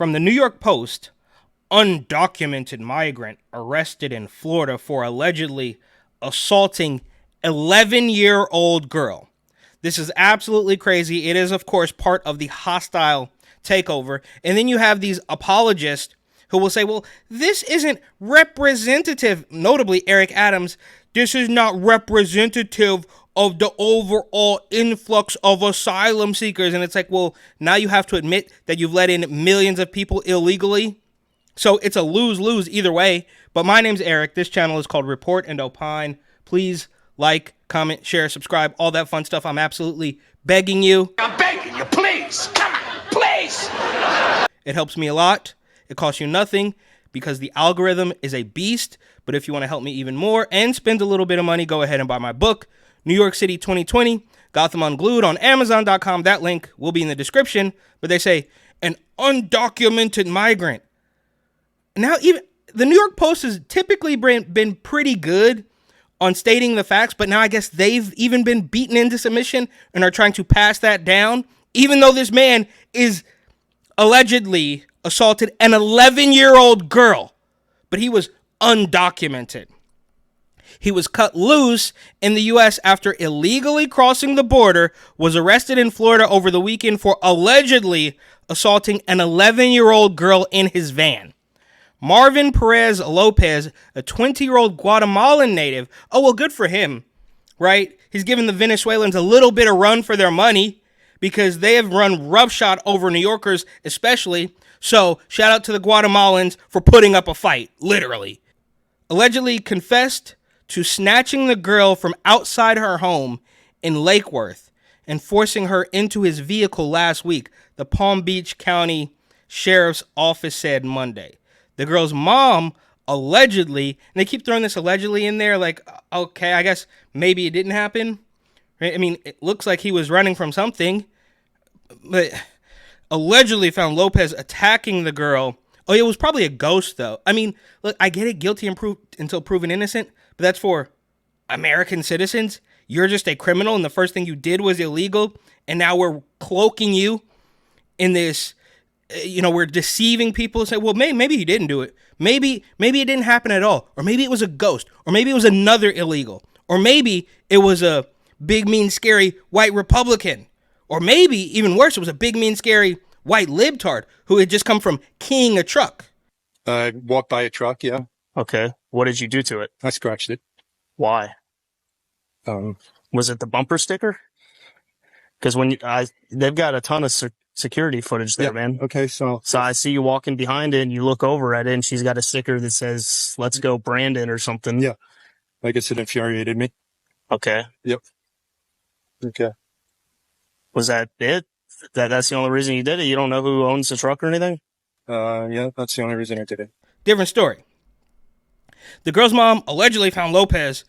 From the New York Post, undocumented migrant arrested in Florida for allegedly assaulting 11-year-old girl. This is absolutely crazy. It is, of course, part of the hostile takeover. And then you have these apologists who will say, well, this isn't representative. Notably, Eric Adams, this is not representative of the overall influx of asylum seekers. And it's like, well, now you have to admit that you've let in millions of people illegally. So it's a lose-lose either way. But my name's Eric. This channel is called Report and Opine. Please like, comment, share, subscribe, all that fun stuff. I'm absolutely begging you. I'm begging you, please. Come on, please. It helps me a lot. It costs you nothing because the algorithm is a beast. But if you want to help me even more and spend a little bit of money, go ahead and buy my book, New York City 2020, Gotham Unglued, on Amazon.com. That link will be in the description. But they say, an undocumented migrant. Now, even the New York Post has typically been pretty good on stating the facts, but now I guess they've even been beaten into submission and are trying to pass that down, even though this man is allegedly assaulted an 11-year-old girl, but he was undocumented. He was cut loose in the U.S. after illegally crossing the border, was arrested in Florida over the weekend for allegedly assaulting an 11-year-old girl in his van. Marvin Perez Lopez, a 20-year-old Guatemalan native. Oh, well, good for him, right? He's giving the Venezuelans a little bit of run for their money because they have run roughshod over New Yorkers especially. So shout out to the Guatemalans for putting up a fight, literally. Allegedly confessed to snatching the girl from outside her home in Lake Worth and forcing her into his vehicle last week, the Palm Beach County Sheriff's Office said Monday. The girl's mom allegedly, and they keep throwing this allegedly in there, like, okay, I guess maybe it didn't happen. Right? I mean, it looks like he was running from something, but allegedly found Lopez attacking the girl. Oh, it was probably a ghost, though. I mean, look, I get it, guilty until proven innocent, but that's for American citizens. You're just a criminal, and the first thing you did was illegal, and now we're cloaking you in this. We're deceiving people and say, well, maybe he didn't do it. Maybe it didn't happen at all. Or maybe it was a ghost. Or maybe it was another illegal. Or maybe it was a big, mean, scary white Republican. Or maybe, even worse, it was a big, mean, scary white libtard who had just come from keying a truck. I walked by a truck, yeah. Okay. What did you do to it? I scratched it. Why? Was it the bumper sticker? Because they've got a ton of security footage there, man. Okay, so I see you walking behind it and you look over at it and she's got a sticker that says, let's go Brandon or something. Yeah. I guess it infuriated me. Okay. Yep. Okay. Was that it? That's the only reason you did it? You don't know who owns the truck or anything? Yeah, that's the only reason I did it. Different story. The girl's mom allegedly found Lopez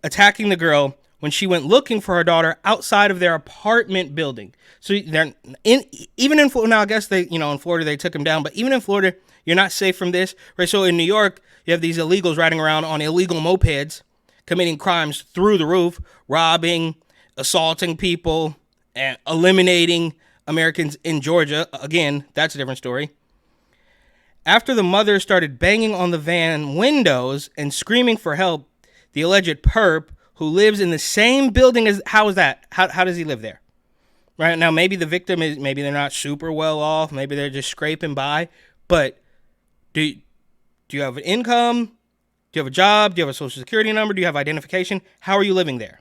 attacking the girl when she went looking for her daughter outside of their apartment building. So they're even in Florida now. I guess in Florida they took him down, but even in Florida, you're not safe from this, right? So in New York, you have these illegals riding around on illegal mopeds, committing crimes through the roof, robbing, assaulting people, and eliminating Americans in Georgia. Again, that's a different story. After the mother started banging on the van windows and screaming for help, the alleged perp, who lives in the same building as, how is that? How does he live there? Right now, maybe the victim maybe they're not super well off. Maybe they're just scraping by. But do you have an income? Do you have a job? Do you have a social security number? Do you have identification? How are you living there?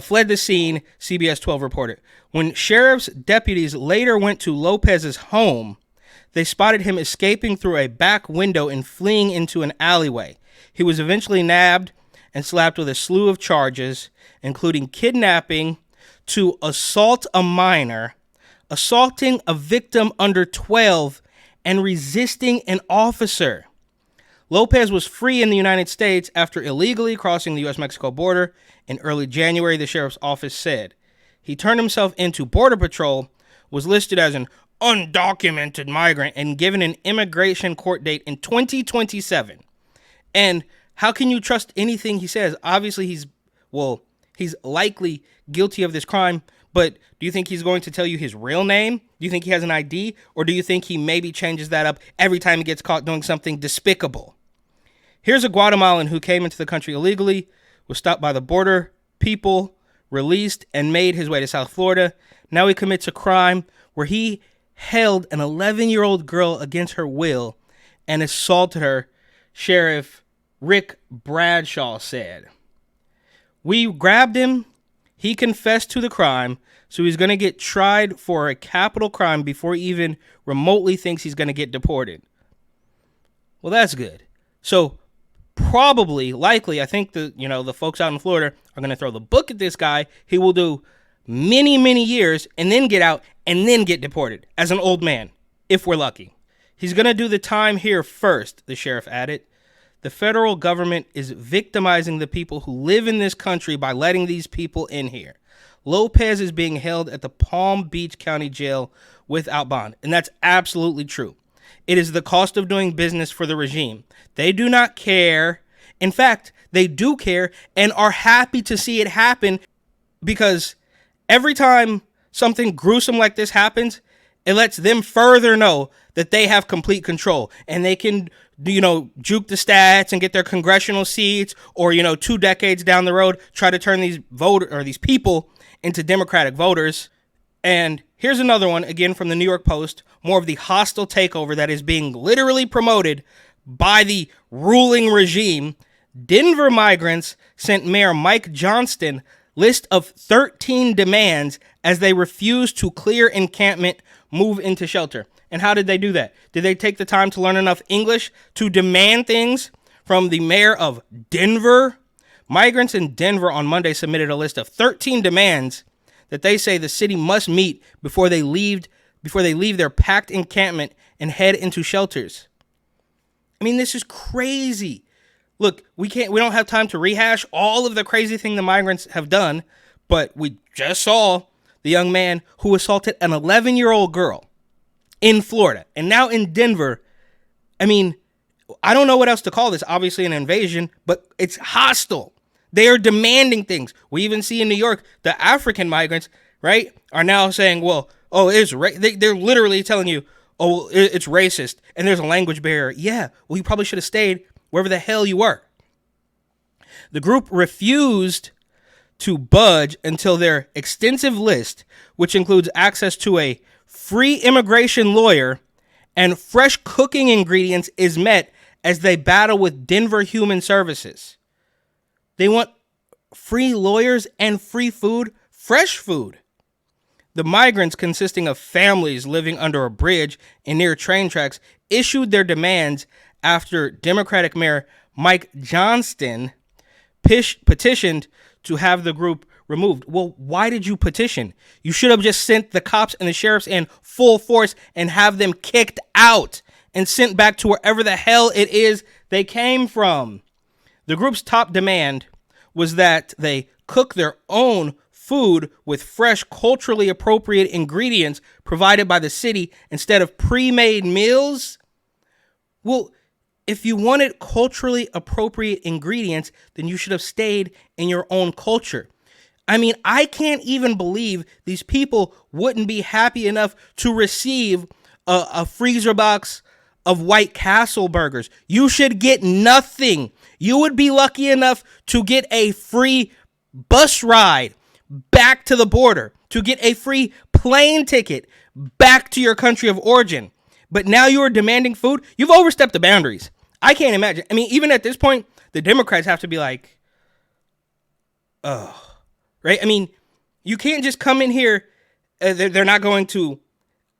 Fled the scene, CBS 12 reported. When sheriff's deputies later went to Lopez's home, they spotted him escaping through a back window and fleeing into an alleyway. He was eventually nabbed and slapped with a slew of charges, including kidnapping to assault a minor, assaulting a victim under 12, and resisting an officer. Lopez was free in the United States after illegally crossing the U.S.-Mexico border in early January, the sheriff's office said. He turned himself into Border Patrol, was listed as an undocumented migrant, and given an immigration court date in 2027. And how can you trust anything he says? Obviously, he's likely guilty of this crime, But do you think he's going to tell you his real name? Do you think he has an ID? Or do you think he maybe changes that up every time he gets caught doing something despicable? Here's a Guatemalan who came into the country illegally, was stopped by the border people, released, and made his way to South Florida. Now he commits a crime where he held an 11-year-old girl against her will and assaulted her, Sheriff Rick Bradshaw said. We grabbed him. He confessed to the crime, so he's going to get tried for a capital crime before he even remotely thinks he's going to get deported. Well, that's good. So probably, likely, I think the folks out in Florida are going to throw the book at this guy. He will do many, many years and then get out and then get deported as an old man, if we're lucky. He's going to do the time here first, the sheriff added. The federal government is victimizing the people who live in this country by letting these people in here. Lopez is being held at the Palm Beach County Jail without bond, and that's absolutely true. It is the cost of doing business for the regime. They do not care. In fact, they do care and are happy to see it happen, because every time something gruesome like this happens, it lets them further know that they have complete control and they can, juke the stats and get their congressional seats, or, 2 decades down the road, try to turn these people into Democratic voters. And here's another one, again from the New York Post, more of the hostile takeover that is being literally promoted by the ruling regime. Denver migrants sent Mayor Mike Johnston list of 13 demands as they refuse to clear encampment, move into shelter. And how did they do that? Did they take the time to learn enough English to demand things from the mayor of Denver? Migrants in Denver on Monday submitted a list of 13 demands that they say the city must meet before they leave their packed encampment and head into shelters. I mean, this is crazy. Look, we don't have time to rehash all of the crazy thing the migrants have done, but we just saw the young man who assaulted an 11-year-old girl in Florida, and now in Denver. I mean, I don't know what else to call this. Obviously an invasion, but it's hostile. They are demanding things. We even see in New York, the African migrants, right, are now saying, well, they're literally telling you, oh, it's racist and there's a language barrier. Yeah, well, you probably should have stayed wherever the hell you were. The group refused to budge until their extensive list, which includes access to a free immigration lawyer and fresh cooking ingredients, is met as they battle with Denver Human Services. They want free lawyers and free food, fresh food. The migrants, consisting of families living under a bridge and near train tracks, issued their demands after Democratic Mayor Mike Johnston petitioned to have the group removed. Well, why did you petition? You should have just sent the cops and the sheriffs in full force and have them kicked out and sent back to wherever the hell it is they came from. The group's top demand was that they cook their own food with fresh, culturally appropriate ingredients provided by the city instead of pre-made meals. Well, if you wanted culturally appropriate ingredients, then you should have stayed in your own culture. I mean, I can't even believe these people wouldn't be happy enough to receive a freezer box of White Castle burgers. You should get nothing. You would be lucky enough to get a free bus ride back to the border, to get a free plane ticket back to your country of origin. But now you are demanding food? You've overstepped the boundaries. I can't imagine. I mean, even at this point, the Democrats have to be like, oh, right? I mean, you can't just come in here. They're not going to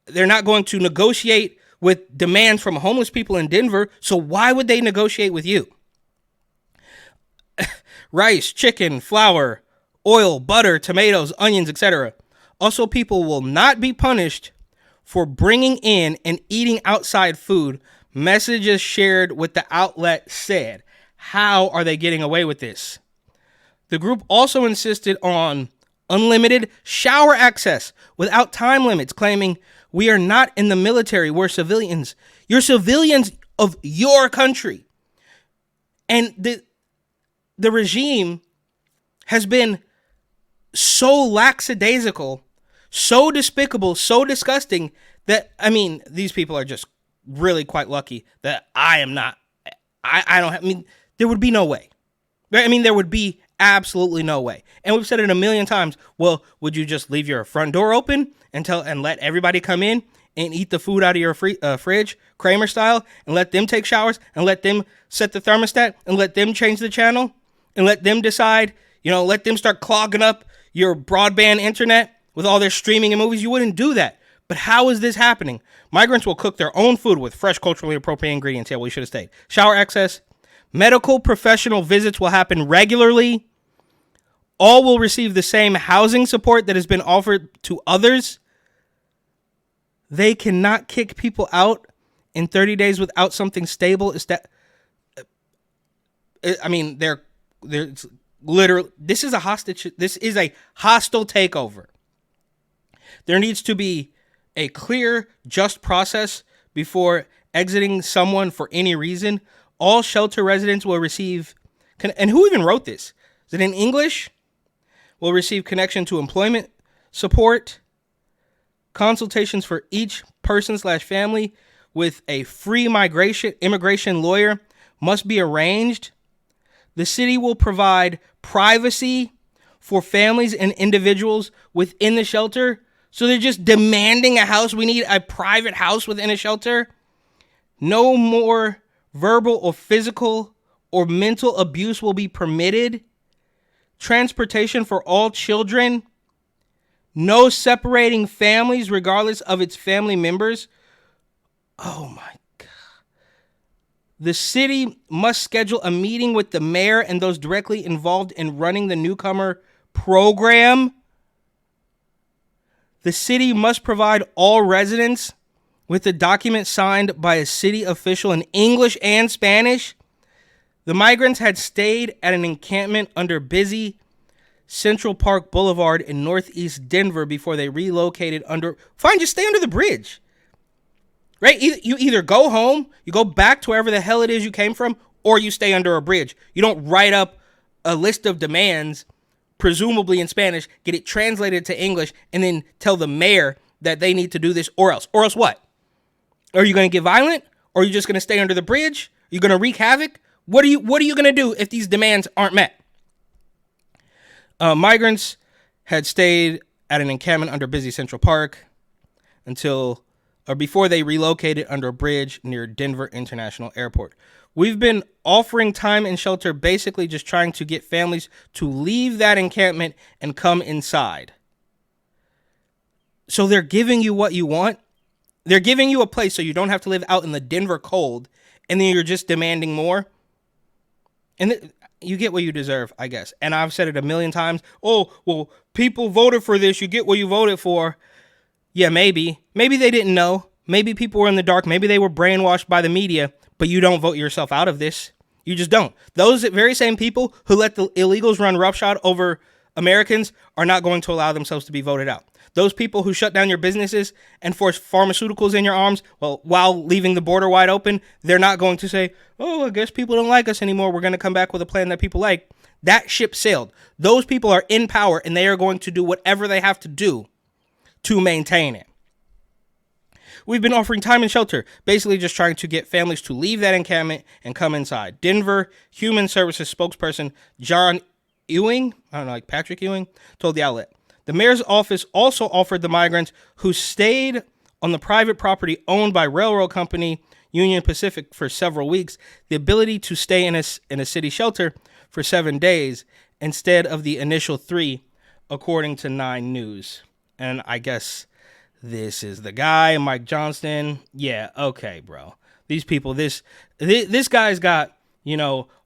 negotiate with demands from homeless people in Denver. So why would they negotiate with you? Rice, chicken, flour, oil, butter, tomatoes, onions, etc. Also, people will not be punished for bringing in and eating outside food, messages shared with the outlet said. How are they getting away with this? The group also insisted on unlimited shower access without time limits, claiming, we are not in the military, we're civilians. You're civilians of your country. And the regime has been so lackadaisical, so despicable, so disgusting that, I mean, these people are just really quite lucky that I am not. I don't have, I mean, there would be no way. I mean, there would be absolutely no way. And we've said it a million times. Well, would you just leave your front door open and let everybody come in and eat the food out of your fridge, Kramer style, and let them take showers and let them set the thermostat and let them change the channel and let them decide, let them start clogging up your broadband internet with all their streaming and movies? You wouldn't do that. But how is this happening? Migrants will cook their own food with fresh, culturally appropriate ingredients. Yeah, we should have stayed. Shower access. Medical professional visits will happen regularly. All will receive the same housing support that has been offered to others. They cannot kick people out in 30 days without something stable. They're literally, this is a hostile takeover. There needs to be a clear, just process before exiting someone for any reason. All shelter residents will receive, and who even wrote this? Is it in English? Will receive connection to employment support, consultations for each person/family with a free immigration lawyer must be arranged. The city will provide privacy for families and individuals within the shelter. So they're just demanding a house. We need a private house within a shelter. No more verbal or physical or mental abuse will be permitted. Transportation for all children. No separating families regardless of its family members. Oh my God. The city must schedule a meeting with the mayor and those directly involved in running the newcomer program. The city must provide all residents with a document signed by a city official in English and Spanish. The migrants had stayed at an encampment under busy Central Park Boulevard in northeast Denver before they relocated just stay under the bridge. Right? You either go home, you go back to wherever the hell it is you came from, or you stay under a bridge. You don't write up a list of demands, presumably in Spanish, get it translated to English, and then tell the mayor that they need to do this, or else. Or else what? Are you going to get violent? Or are you just going to stay under the bridge? Are you going to wreak havoc? What are you going to do if these demands aren't met? Migrants had stayed at an encampment under busy Central Park before they relocated under a bridge near Denver International Airport. We've been offering time and shelter, basically just trying to get families to leave that encampment and come inside. So they're giving you what you want. They're giving you a place so you don't have to live out in the Denver cold, and then you're just demanding more. And you get what you deserve, I guess. And I've said it a million times. Oh, well, people voted for this. You get what you voted for. Yeah, maybe. Maybe they didn't know. Maybe people were in the dark. Maybe they were brainwashed by the media. But you don't vote yourself out of this. You just don't. Those very same people who let the illegals run roughshod over Americans are not going to allow themselves to be voted out. Those people who shut down your businesses and force pharmaceuticals in your arms, well, while leaving the border wide open, they're not going to say, oh, I guess people don't like us anymore. We're going to come back with a plan that people like. That ship sailed. Those people are in power, and they are going to do whatever they have to do to maintain it. We've been offering time and shelter, basically just trying to get families to leave that encampment and come inside. Denver Human Services spokesperson John Ewing, Patrick Ewing, told the outlet. The mayor's office also offered the migrants who stayed on the private property owned by railroad company Union Pacific for several weeks the ability to stay in a city shelter for 7 days instead of the initial 3, according to 9 News. And I guess this is the guy, Mike Johnston. Yeah, okay, bro. These people, this guy's got,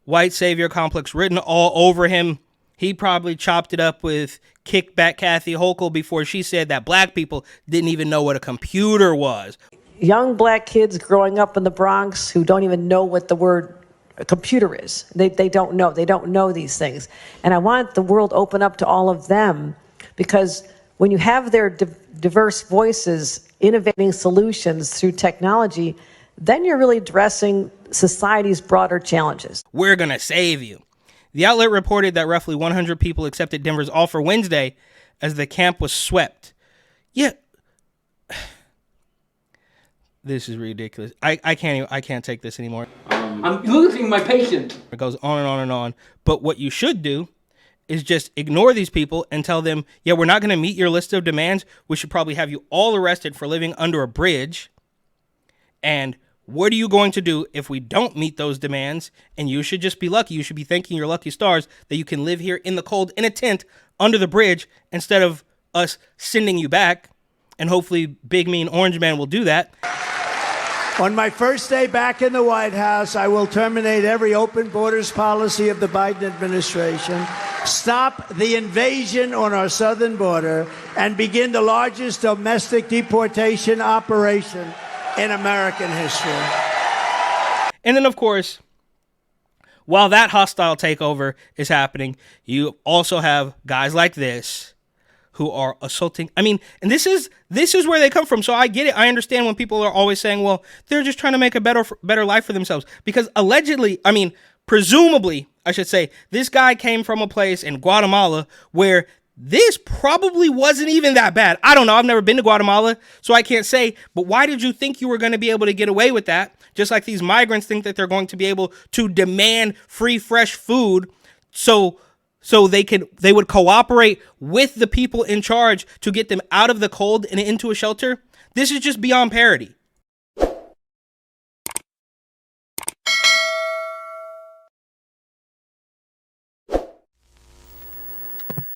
white savior complex written all over him. He probably chopped it up with kickback Kathy Hochul before she said that black people didn't even know what a computer was. Young black kids growing up in the Bronx who don't even know what the word computer is. They don't know. They don't know these things. And I want the world open up to all of them, because when you have their diverse voices innovating solutions through technology, then you're really addressing society's broader challenges. We're going to save you. The outlet reported that roughly 100 people accepted Denver's offer Wednesday as the camp was swept. Yeah. This is ridiculous. I can't take this anymore. I'm losing my patience. It goes on and on and on. But what you should do is just ignore these people and tell them, yeah, we're not going to meet your list of demands. We should probably have you all arrested for living under a bridge. And what are you going to do if we don't meet those demands? And you should just be lucky. You should be thanking your lucky stars that you can live here in the cold in a tent under the bridge instead of us sending you back. And hopefully Big Mean Orange Man will do that. On my first day back in the White House, I will terminate every open borders policy of the Biden administration, stop the invasion on our southern border, and begin the largest domestic deportation operation in American history. And then, of course, while that hostile takeover is happening, you also have guys like this who are assaulting. I mean, and this is where they come from. So I get it. I understand when people are always saying, well, they're just trying to make a better life for themselves. Because allegedly, I mean, presumably, I should say, this guy came from a place in Guatemala where this probably wasn't even that bad. I don't know. I've never been to Guatemala, so I can't say. But why did you think you were going to be able to get away with that? Just like these migrants think that they're going to be able to demand free, fresh food so they would cooperate with the people in charge to get them out of the cold and into a shelter. This is just beyond parody.